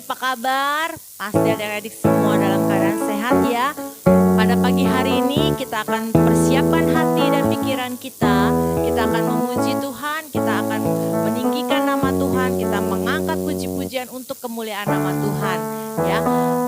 apa kabar? Pasti adik-adik semua dalam keadaan sehat ya. Pada pagi hari ini kita akan persiapkan hati dan pikiran kita. Kita akan memuji Tuhan, kita akan meninggikan nama Tuhan, kita mengangkat puji-pujian untuk kemuliaan nama Tuhan. Ya,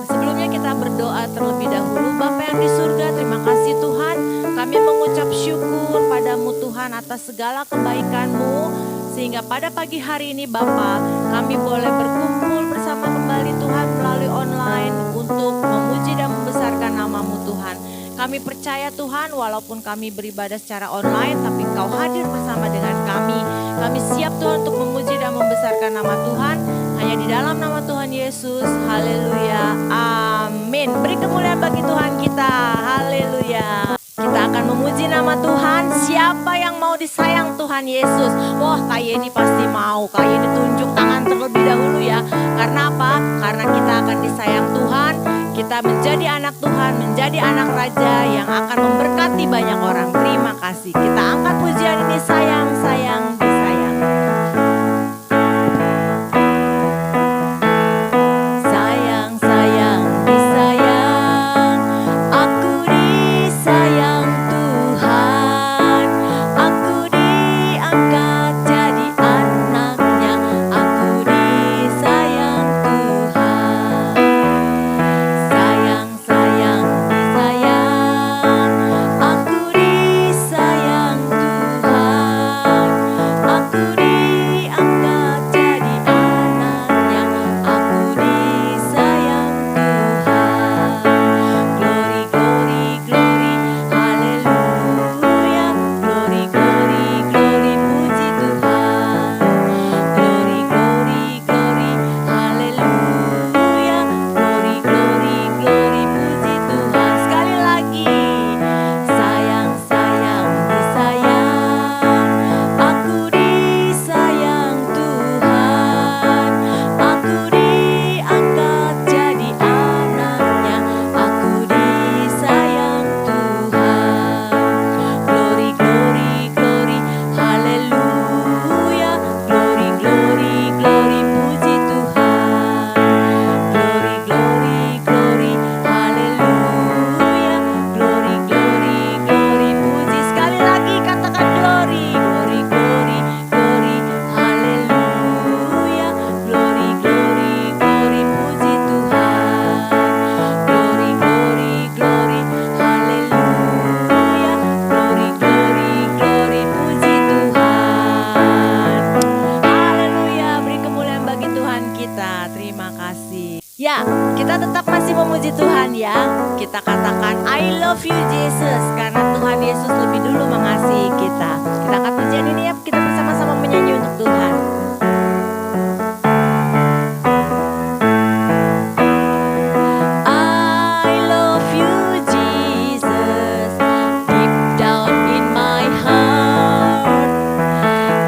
sebelumnya kita berdoa terlebih dahulu. Bapa yang di surga, terima kasih Tuhan. Kami mengucap syukur padamu Tuhan atas segala kebaikan-Mu. Sehingga pada pagi hari ini Bapa, kami boleh berkumpul bersama kembali Tuhan melalui online untuk memuji dan membesarkan nama-Mu Tuhan. Kami percaya Tuhan walaupun kami beribadah secara online tapi Engkau hadir bersama dengan kami. Kami siap Tuhan untuk memuji dan membesarkan nama Tuhan. Hanya di dalam nama Tuhan Yesus. Haleluya. Amin. Beri kemuliaan bagi Tuhan kita. Haleluya. Kita akan memuji nama Tuhan. Siapa yang mau disayang Tuhan Yesus? Wah, Kak Yeni pasti mau. Kak Yeni tunjuk tangan terlebih dahulu ya. Karena apa? Karena kita akan disayang Tuhan. Kita menjadi anak Tuhan, menjadi anak Raja yang akan memberkati banyak orang. Terima kasih. Kita angkat pujian ini, sayang, sayang, disayang. Sayang, sayang, disayang. Aku disayang Tuhan. Aku diangkat jadi anaknya. Aku disayang Tuhan. Sayang, sayang, disayang. Aku disayang Tuhan. Aku diangkat jadi anaknya. Aku disayang Tuhan. Glory, glory, glory, haleluya. Glory, glory, glory, puji Tuhan. Glory, glory, glory, haleluya. Glory, glory, glory, puji Tuhan. Sekali lagi. Sayang, sayang, disayang. Aku disayang Tuhan. Aku diangkat jadi anaknya. Aku disayang Tuhan. Glory, glory, glory, haleluya. Glory, glory, glory, puji Tuhan. Glory, glory, glory, haleluya. Glory, glory, glory, puji. Sekali lagi katakan glory. Glory, glory, glory, haleluya. Glory, glory, glory, puji Tuhan. Glory, glory, glory, haleluya. Glory, glory, glory, puji Tuhan. Haleluya, beri kemuliaan bagi Tuhan kita. Terima kasih. Ya, kita tetap masih memuji Tuhan ya. Kita katakan I love you Jesus. Karena Tuhan Yesus lebih dulu mengasihi kita. Kita angkat pujian ini ya. Kita bersama-sama menyanyi untuk Tuhan. I love you Jesus. Deep down in my heart.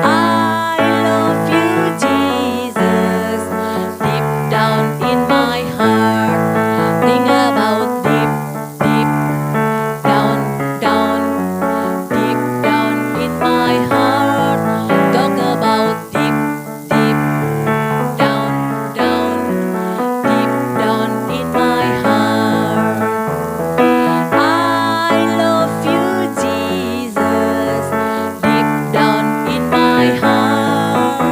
I love you Jesus. Deep down in my heart. Think about deep, deep down, down, deep down in my heart. Talk about deep, deep down, down, deep down in my heart. I love you Jesus. Deep down in my heart.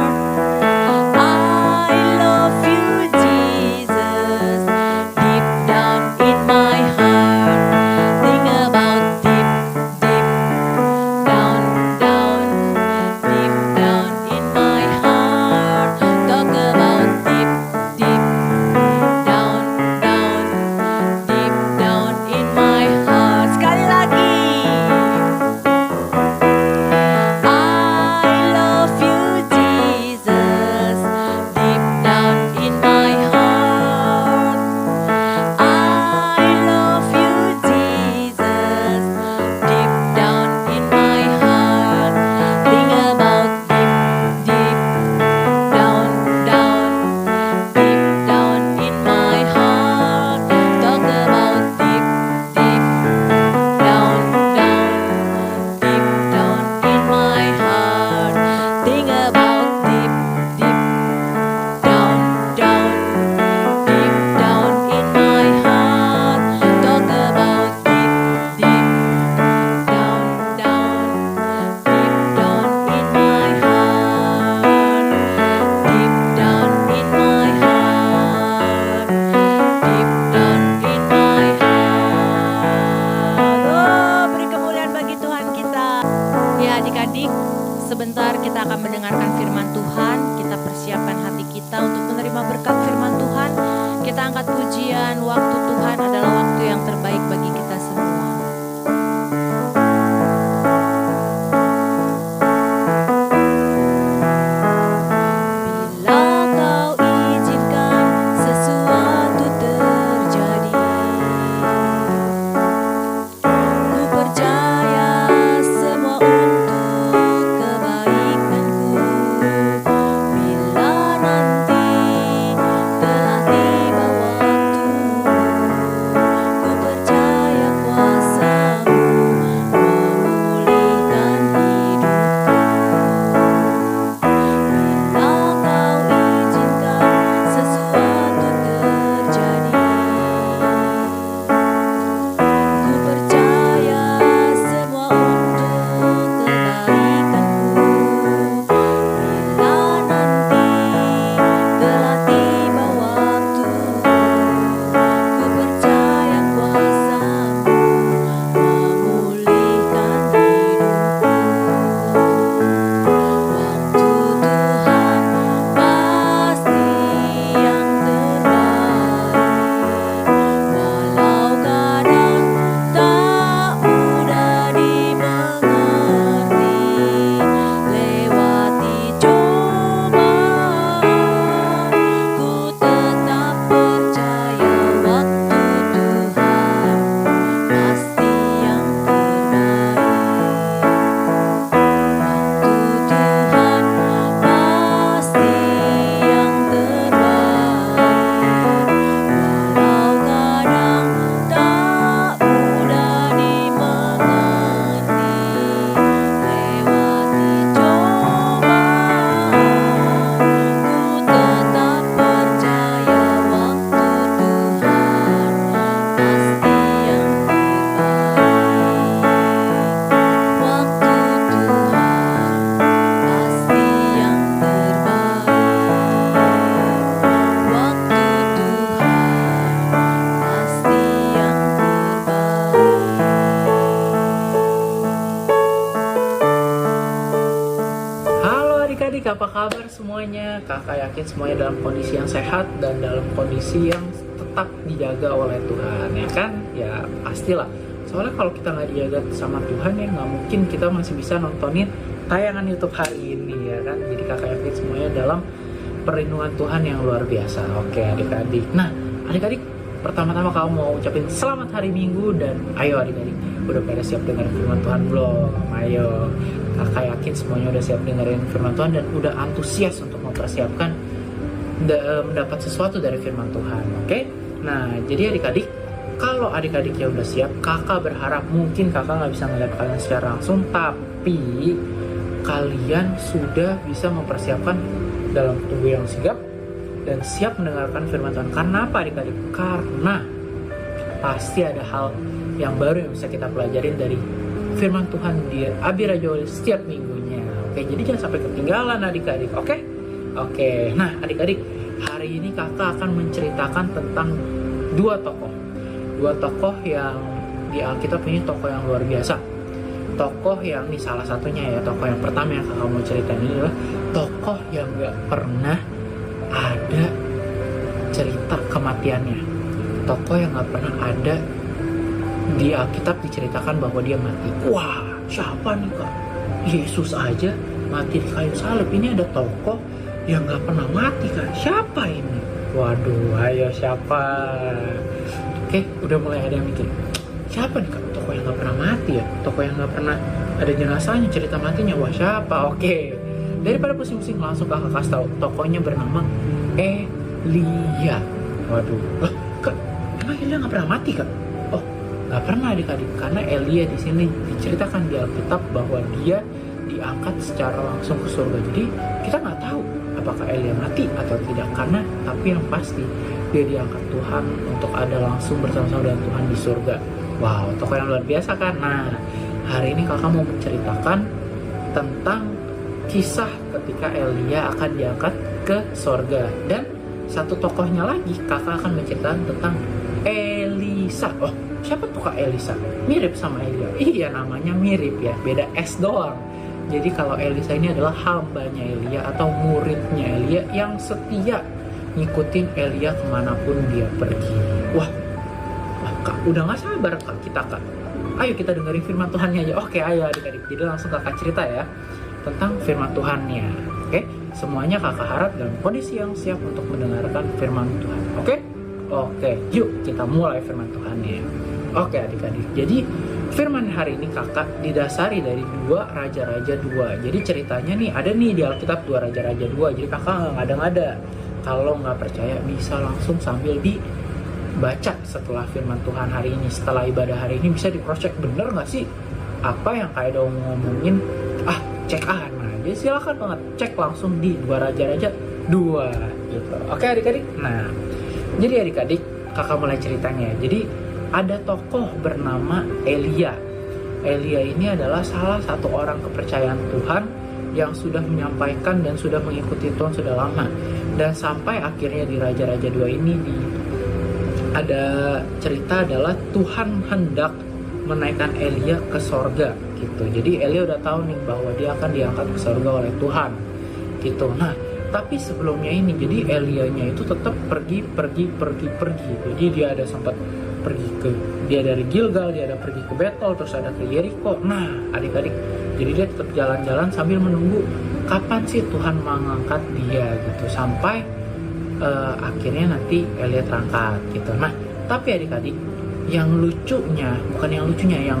I love you Jesus. Deep down in my heart. Think about deep, deep down, down, deep down in my heart. Talk about deep, deep down, down, deep down in my heart. Sekali lagi. I love you Jesus. Deep down in my heart. I love you Jesus. Deep down in my heart. Think about deep, deep down, down, deep down in my heart. Talk about deep, deep down, down, deep down in my heart. Think about deep, deep down, down, kita angkat pujian, waktu Tuhan adalah waktu yang terbaik bagi kita semua. Bila kau izinkan sesuatu terjadi, ku percaya semua untuk kebaikanku. Bila nanti telah tiba waktu, ku percaya kuasa-Mu memulihkan hidupku. Bila kau izinkan sesuatu terjadi, ku percaya semua untuk kebaikanku. Bila nanti telah tiba waktu, ku percaya kuasa-Mu memulihkan hidupku. Waktu Tuhan pasti yang terbaik, walau kadang tak mudah dimengerti. Lewati cobaan, ku tetap percaya waktu Tuhan pasti yang terbaik. Waktu Tuhan pasti yang terbaik, walau kadang tak mudah dimengerti. Lewati cobaan, ku tetap percaya waktu Tuhan pasti yang terbaik. Waktu Tuhan pasti yang terbaik. Waktu Tuhan pasti yang terbaik. Halo adik-adik, apa kabar semuanya? Kakak yakin semuanya dalam kondisi yang sehat dan dalam kondisi yang tetap dijaga oleh Tuhan, ya kan? Ya pastilah. Soalnya kalau kita nggak dijaga sama Tuhan ya nggak mungkin kita masih bisa nontonin tayangan YouTube hari ini, ya kan? Jadi kakak yakin semuanya dalam perlindungan Tuhan yang luar biasa. Oke adik-adik. Nah adik-adik, pertama-tama kamu mau ucapin selamat hari Minggu, dan ayo adik-adik, udah pada siap dengerin firman Tuhan belum? Ayo, kakak yakin semuanya udah siap dengerin firman Tuhan dan udah antusias untuk mempersiapkan mendapat sesuatu dari firman Tuhan. Oke? Nah, jadi adik-adik, kalau adik-adiknya udah siap, kakak berharap mungkin kakak nggak bisa ngeliat kalian secara langsung, tapi kalian sudah bisa mempersiapkan dalam tubuh yang sigap dan siap mendengarkan firman Tuhan. Karena apa adik-adik? Karena pasti ada hal yang baru yang bisa kita pelajarin dari firman Tuhan di Abi Rajo setiap minggunya. Oke, jadi jangan sampai ketinggalan adik-adik. Oke? Oke. Nah adik-adik, hari ini kakak akan menceritakan tentang dua tokoh yang di Alkitab ini tokoh yang luar biasa. Tokoh yang ini salah satunya ya, tokoh yang pertama yang kakak mau ceritain ini adalah tokoh yang gak pernah ada cerita kematiannya. Tokoh yang gak pernah ada di Alkitab diceritakan bahwa dia mati. Wah, siapa nih kak? Yesus aja mati di kayu salib. Ini ada tokoh yang gak pernah mati kan? Siapa ini? Waduh, ayo siapa? Oke, udah mulai ada yang mikir, siapa nih kak tokoh yang gak pernah mati ya? Tokoh yang gak pernah ada jenazahnya, cerita matinya. Wah siapa? Oke, daripada pusing-pusing langsung kakak kasih tahu. Tokohnya bernama Elia. Waduh, lah kak, emang Elia gak pernah mati kak? Oh, gak pernah adik-adik, karena Elia di sini diceritakan di Alkitab bahwa dia diangkat secara langsung ke surga. Jadi kita nggak tahu apakah Elia mati atau tidak, karena tapi yang pasti dia diangkat Tuhan untuk ada langsung bersama-sama dengan Tuhan di surga. Wow, tokoh yang luar biasa kan? Nah, hari ini kakak mau menceritakan tentang kisah ketika Elia akan diangkat ke surga. Dan satu tokohnya lagi kakak akan menceritakan tentang Elisa. Oh, siapa tuh kak Elisa? Mirip sama Elia. Iya, namanya mirip ya, beda S doang. Jadi kalau Elisa ini adalah hambanya Elia atau muridnya Elia yang setia ngikutin Elia kemanapun dia pergi. Wah, Kak, udah gak sabar Kak kita Kak. Ayo kita dengerin firman Tuhannya aja. Oke, ayo adik-adik. Jadi langsung kakak cerita ya tentang firman Tuhannya. Oke, semuanya kakak harap dalam kondisi yang siap untuk mendengarkan firman Tuhan. Oke, yuk kita mulai firman Tuhannya. Oke adik-adik. Jadi firman hari ini kakak didasari dari 2 Raja-Raja 2. Jadi ceritanya nih ada nih di Alkitab 2 Raja-Raja 2. Jadi kakak nggak ngada-ngada. Kalau nggak percaya bisa langsung sambil dibaca setelah firman Tuhan hari ini. Setelah ibadah hari ini bisa di-cross check, bener nggak sih apa yang Kak Edo ngomongin? Cek aja. Jadi silakan banget cek langsung di 2 Raja-Raja 2 gitu. Oke adik-adik. Nah, jadi adik-adik kakak mulai ceritanya. Jadi ada tokoh bernama Elia. Elia ini adalah salah satu orang kepercayaan Tuhan yang sudah menyampaikan dan sudah mengikuti Tuhan sudah lama. Dan sampai akhirnya di Raja-Raja 2 ini ada cerita adalah Tuhan hendak menaikkan Elia ke sorga gitu. Jadi Elia udah tahu nih bahwa dia akan diangkat ke sorga oleh Tuhan gitu. Nah, tapi sebelumnya ini jadi Elianya itu tetap pergi. Jadi dia ada sempat dia dari Gilgal, dia ada pergi ke Betel, terus ada ke Yeriko. Nah adik-adik, jadi dia tetap jalan-jalan sambil menunggu kapan sih Tuhan mengangkat dia gitu, sampai akhirnya nanti Elia terangkat gitu. Nah tapi adik-adik, yang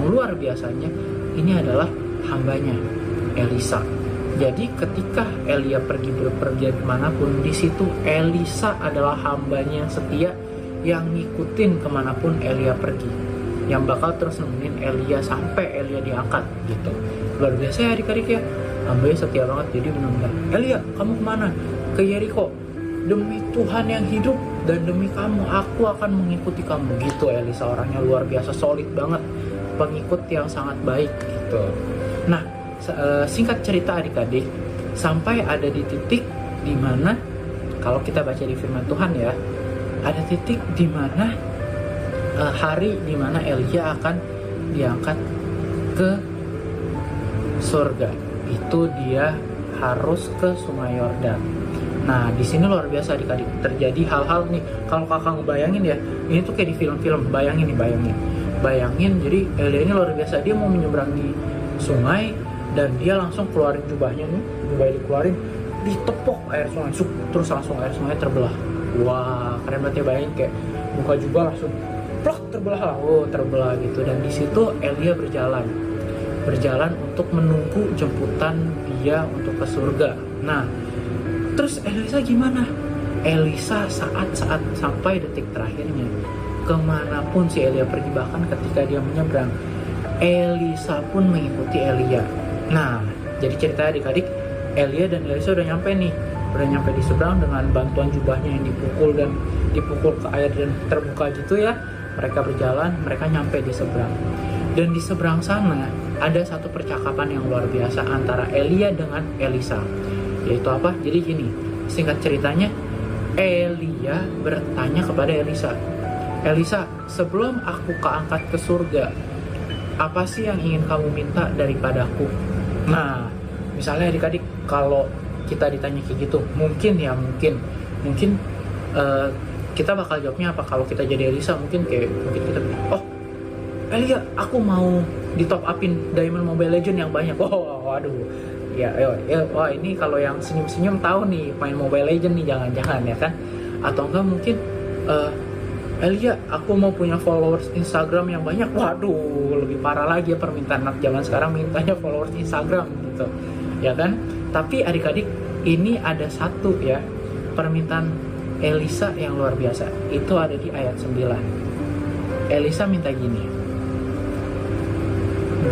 luar biasanya ini adalah hambanya Elisa. Jadi ketika Elia pergi berpergian kemanapun, di situ Elisa adalah hambanya yang setia, yang ngikutin kemanapun Elia pergi, yang bakal terus nemenin Elia sampai Elia diangkat gitu. Luar biasa ya adik-adik ya, hambanya setia banget. Jadi benar-benar, Elia kamu kemana? Ke Yeriko. Demi Tuhan yang hidup dan demi kamu, aku akan mengikuti kamu gitu. Elisa orangnya luar biasa, solid banget, pengikut yang sangat baik gitu. Nah singkat cerita adik-adik, sampai ada di titik dimana kalau kita baca di firman Tuhan ya, ada titik dimana hari dimana Elia akan diangkat ke surga. Itu dia harus ke Sungai Yordan. Nah di sini luar biasa adik-adik, terjadi hal-hal nih. Kalau kakak ngebayangin ya, ini tuh kayak di film-film. Bayangin. Jadi Elia ini luar biasa, dia mau menyeberangi sungai dan dia langsung keluarin jubahnya nih, jubahnya dikeluarin, ditepok air sungai, terus langsung air sungai terbelah. Wah keren banget ya, bayangin kayak buka jubah langsung plok terbelah gitu. Dan di situ Elia berjalan untuk menunggu jemputan dia untuk ke surga. Nah terus Elisa gimana? Elisa saat sampai detik terakhirnya, kemanapun si Elia pergi, bahkan ketika dia menyeberang, Elisa pun mengikuti Elia. Nah jadi ceritanya adik-adik, Elia dan Elisa udah nyampe di seberang dengan bantuan jubahnya yang dipukul ke air dan terbuka gitu ya. Mereka berjalan, mereka nyampe di seberang. Dan di seberang sana ada satu percakapan yang luar biasa antara Elia dengan Elisa. Yaitu apa? Jadi gini, singkat ceritanya, Elia bertanya kepada Elisa, Elisa, sebelum aku keangkat ke surga, apa sih yang ingin kamu minta daripadaku? Nah, misalnya adik-adik, kalau kita ditanya kayak gitu, mungkin kita bakal jawabnya apa? Kalau kita jadi Elisa, mungkin kita bilang, oh Elia, aku mau di top upin Diamond Mobile Legend yang banyak. Waduh, wah ini kalau yang senyum-senyum tahu nih main Mobile Legend nih, jangan-jangan ya kan? Atau enggak mungkin Elia, aku mau punya followers Instagram yang banyak. Waduh, lebih parah lagi ya permintaan anak zaman sekarang, mintanya followers Instagram gitu, ya kan? Tapi adik-adik, ini ada satu ya permintaan Elisa yang luar biasa. Itu ada di ayat 9. Elisa minta gini,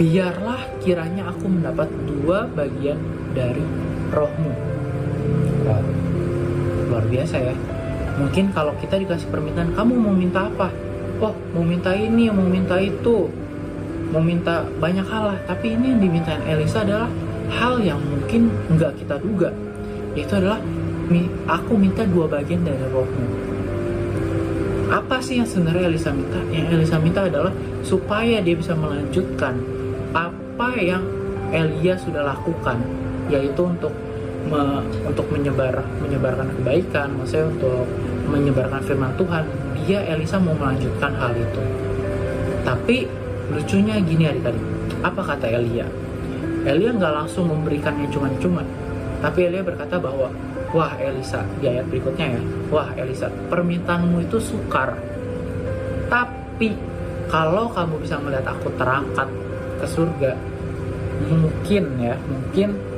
biarlah kiranya aku mendapat 2 bagian dari rohmu. Wow, luar biasa ya. Mungkin kalau kita dikasih permintaan, kamu mau minta apa? Oh, mau minta ini, mau minta itu, mau minta banyak hal lah. Tapi ini yang dimintain Elisa adalah hal yang mungkin nggak kita duga. Itu adalah, aku minta 2 bagian dari rohmu. Apa sih yang sebenarnya Elisa minta? Yang Elisa minta adalah supaya dia bisa melanjutkan apa yang Elia sudah lakukan, yaitu untuk untuk menyebarkan kebaikan, maksudnya untuk menyebarkan firman Tuhan, Elisa mau melanjutkan hal itu. Tapi lucunya gini adik-adik, apa kata Elia? Elia nggak langsung memberikannya cuma-cuma, tapi Elia berkata bahwa, wah Elisa, di ayat berikutnya ya, wah Elisa, permintaanmu itu sukar, tapi kalau kamu bisa melihat aku terangkat ke surga, mungkin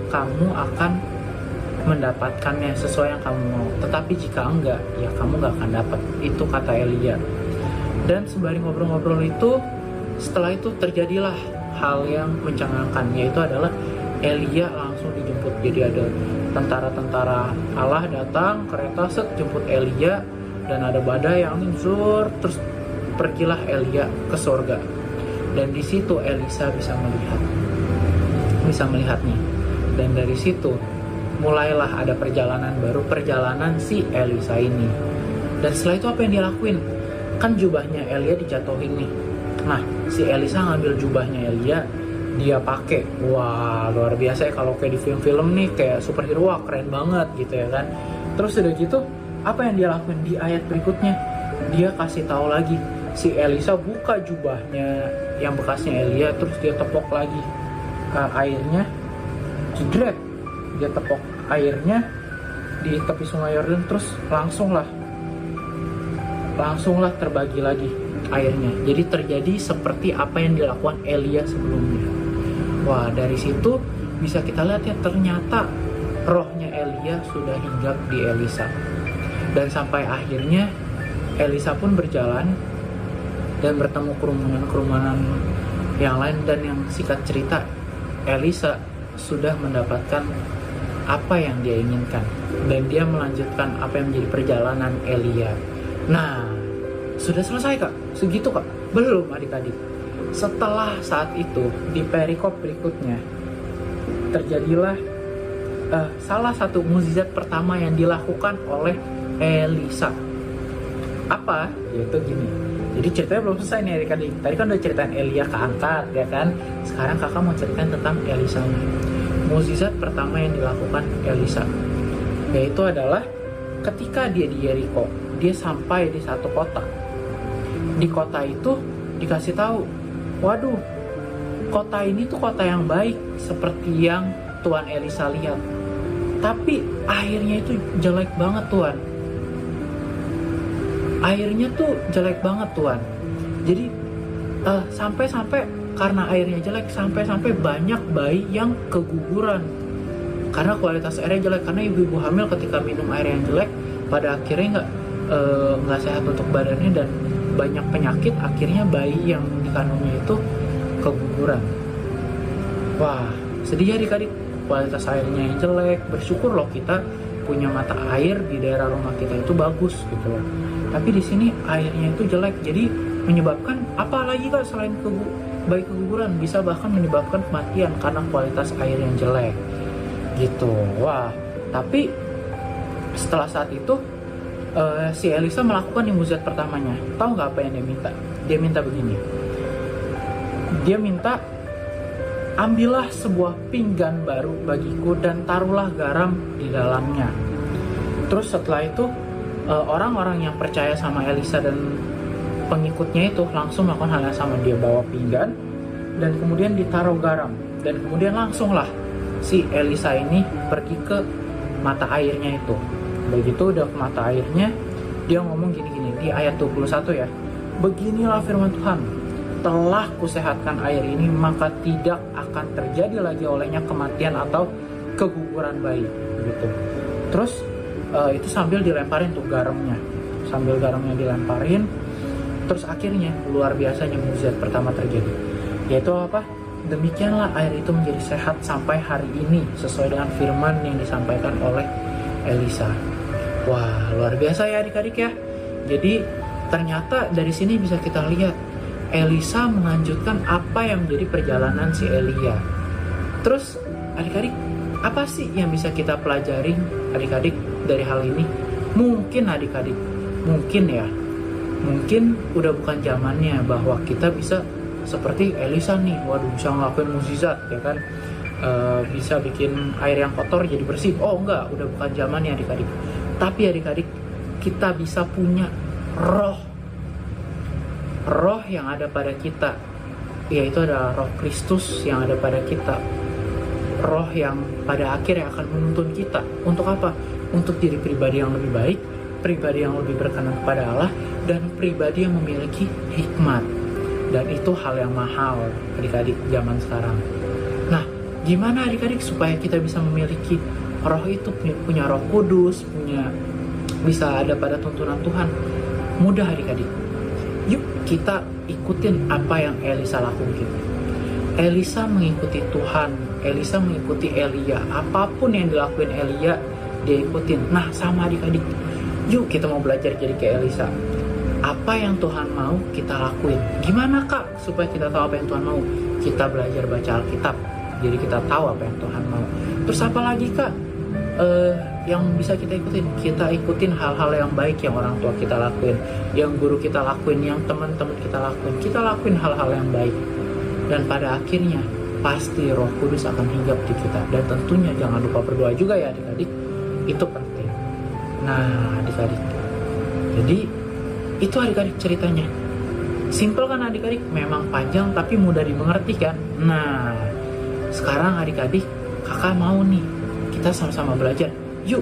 kamu akan mendapatkannya sesuai yang kamu mau. Tetapi jika enggak, ya kamu nggak akan dapat. Itu kata Elia. Dan sembari ngobrol-ngobrol itu, setelah itu terjadilah hal yang mencengangkan, yaitu adalah Elia langsung dijemput. Jadi ada tentara-tentara Allah datang, kereta jemput Elia, dan ada badai yang zur, terus pergilah Elia ke surga. Dan di situ Elisa bisa melihatnya. Dan dari situ mulailah ada perjalanan baru, perjalanan si Elisa ini. Dan setelah itu apa yang dia lakuin? Kan jubahnya Elia dijatuhin nih. Nah, si Elisa ngambil jubahnya Elia, dia pakai. Wah, luar biasa ya, kalau kayak di film-film nih, kayak superhero, wah keren banget gitu ya kan. Terus udah gitu, apa yang dia lakuin di ayat berikutnya? Dia kasih tahu lagi, si Elisa buka jubahnya yang bekasnya Elia, terus dia tepok lagi airnya, jedret, dia tepok airnya di tepi sungai Yordan, terus langsunglah terbagi lagi airnya. Jadi terjadi seperti apa yang dilakukan Elia sebelumnya. Wah, dari situ bisa kita lihat ya, ternyata rohnya Elia sudah hinggap di Elisa. Dan sampai akhirnya Elisa pun berjalan dan bertemu kerumunan yang lain, dan yang singkat cerita, Elisa sudah mendapatkan apa yang dia inginkan, dan dia melanjutkan apa yang menjadi perjalanan Elia. Nah, sudah selesai kak? Segitu kak? Belum adik-adik. Setelah saat itu, di perikop berikutnya terjadilah salah satu mukjizat pertama yang dilakukan oleh Elisa. Apa? Yaitu gini. Jadi ceritanya belum selesai nih adik-adik. Tadi kan udah ceritain Elia keangkat ya kan. Sekarang kakak mau ceritain tentang Elisa. Mukjizat pertama yang dilakukan Elisa, yaitu adalah ketika dia di Yeriko, dia sampai di satu kota. Di kota itu dikasih tahu, waduh, kota ini tuh kota yang baik seperti yang Tuan Elisa lihat. Tapi airnya itu jelek banget Tuan. Airnya tuh jelek banget Tuan. Jadi sampai karena airnya jelek, sampai banyak bayi yang keguguran karena kualitas airnya jelek. Karena ibu-ibu hamil ketika minum air yang jelek, pada akhirnya nggak sehat untuk badannya, dan banyak penyakit, akhirnya bayi yang dikandungnya itu keguguran. Wah, sedih ya adik-adik, kualitas airnya yang jelek. Bersyukur loh kita punya mata air di daerah rumah kita itu bagus gitu loh. Tapi di sini airnya itu jelek, jadi menyebabkan apa lagi kak selain bayi keguguran, bisa bahkan menyebabkan kematian karena kualitas air yang jelek gitu. Wah, tapi setelah saat itu si Elisa melakukan yang mukjizat pertamanya. Tahu nggak apa yang dia minta? Dia minta begini. Dia minta, ambillah sebuah pinggan baru bagiku dan taruhlah garam di dalamnya. Terus setelah itu orang-orang yang percaya sama Elisa dan pengikutnya itu langsung melakukan hal yang sama. Dia bawa pinggan dan kemudian ditaruh garam, dan kemudian langsunglah si Elisa ini pergi ke mata airnya itu. Begitu udah ke mata airnya, dia ngomong gini-gini di ayat 21 ya, beginilah firman Tuhan, telah kusehatkan air ini, maka tidak akan terjadi lagi olehnya kematian atau keguguran bayi. Begitu. Terus itu sambil dilemparin tuh garamnya, dilemparin. Terus akhirnya luar biasanya mukjizat pertama terjadi, yaitu apa? Demikianlah air itu menjadi sehat sampai hari ini sesuai dengan firman yang disampaikan oleh Elisa. Wah, luar biasa ya adik-adik ya. Jadi ternyata dari sini bisa kita lihat Elisa melanjutkan apa yang menjadi perjalanan si Elia. Terus adik-adik, apa sih yang bisa kita pelajari adik-adik dari hal ini? Mungkin adik-adik, mungkin udah bukan zamannya bahwa kita bisa seperti Elisa nih, waduh bisa ngelakuin mukjizat ya kan. bisa bikin air yang kotor jadi bersih. Oh enggak, udah bukan zamannya adik-adik. Tapi adik-adik, kita bisa punya roh yang ada pada kita, yaitu adalah roh Kristus yang ada pada kita. Roh yang pada akhirnya akan menuntun kita. Untuk apa? Untuk jadi pribadi yang lebih baik, pribadi yang lebih berkenan kepada Allah, dan pribadi yang memiliki hikmat. Dan itu hal yang mahal adik-adik zaman sekarang. Nah, gimana adik-adik supaya kita bisa memiliki roh itu, punya roh kudus, bisa ada pada tuntunan Tuhan? Mudah adik-adik. Yuk kita ikutin apa yang Elisa lakukan. Elisa mengikuti Tuhan, Elisa mengikuti Elia. Apapun yang dilakuin Elia, dia ikutin. Nah, sama adik-adik, yuk kita mau belajar jadi kayak Elisa. Apa yang Tuhan mau kita lakuin. Gimana kak supaya kita tahu apa yang Tuhan mau? Kita belajar baca Alkitab, jadi kita tahu apa yang Tuhan mau. Terus apa lagi kak yang bisa kita ikutin? Kita ikutin hal-hal yang baik yang orang tua kita lakuin, yang guru kita lakuin, yang teman-teman kita lakuin. Kita lakuin hal-hal yang baik, dan pada akhirnya pasti Roh Kudus akan hinggap di kita. Dan tentunya jangan lupa berdoa juga ya adik-adik, itu penting. Nah adik-adik, jadi itu adik-adik ceritanya. Simple kan adik-adik? Memang panjang tapi mudah dimengerti kan? Nah, sekarang adik-adik, kakak mau nih, kita sama-sama belajar. Yuk,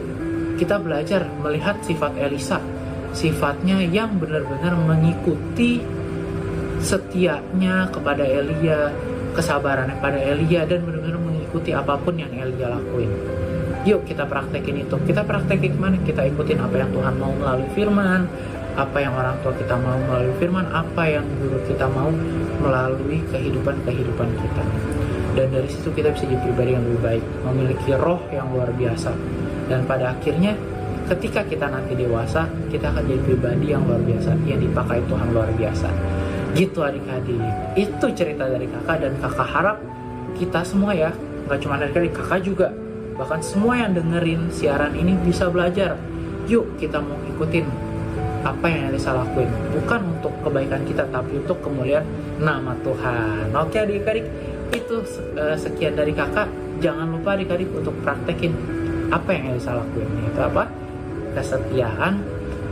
kita belajar melihat sifat Elisa. Sifatnya yang benar-benar mengikuti setianya kepada Elia, kesabarannya pada Elia, dan benar-benar mengikuti apapun yang Elia lakuin. Yuk kita praktekin itu. Kita praktekin gimana? Kita ikutin apa yang Tuhan mau melalui firman, apa yang orang tua kita mau melalui firman, apa yang guru kita mau melalui kehidupan kita. Dan dari situ kita bisa jadi pribadi yang lebih baik, memiliki roh yang luar biasa. Dan pada akhirnya ketika kita nanti dewasa, kita akan jadi pribadi yang luar biasa, yang dipakai Tuhan luar biasa. Gitu adik-adik, itu cerita dari kakak, dan kakak harap kita semua ya, gak cuma adik-adik, kakak juga, bahkan semua yang dengerin siaran ini bisa belajar. Yuk kita mau ikutin apa yang Elisa lakuin, bukan untuk kebaikan kita tapi untuk kemuliaan nama Tuhan. Oke adik-adik, itu sekian dari kakak. Jangan lupa adik-adik untuk praktekin apa yang Elisa lakuin, yaitu apa? Kesetiaan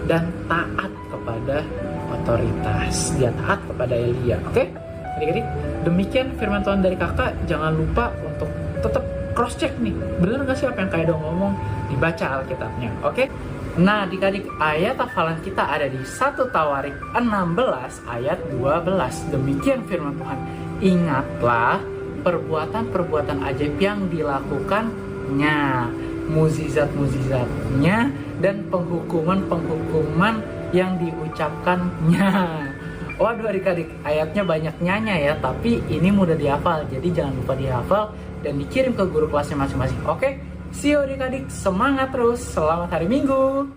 dan taat kepada otoritas. Dia taat kepada Elia. Oke adik-adik, demikian firman Tuhan dari kakak. Jangan lupa untuk tetap cross check nih, bener gak sih apa yang kayak dong ngomong? Dibaca Alkitabnya. Oke. Nah adik-adik, ayat hafalan kita ada di 1 Tawarik 16 ayat 12. Demikian firman Tuhan. Ingatlah perbuatan-perbuatan ajaib yang dilakukannya, mukjizat-mukjizatnya, dan penghukuman-penghukuman yang diucapkannya. Waduh adik-adik, ayatnya banyak nyanya ya, tapi ini mudah dihafal. Jadi jangan lupa dihafal dan dikirim ke guru kelasnya masing-masing. Oke? See you adik-adik, semangat terus, selamat hari Minggu.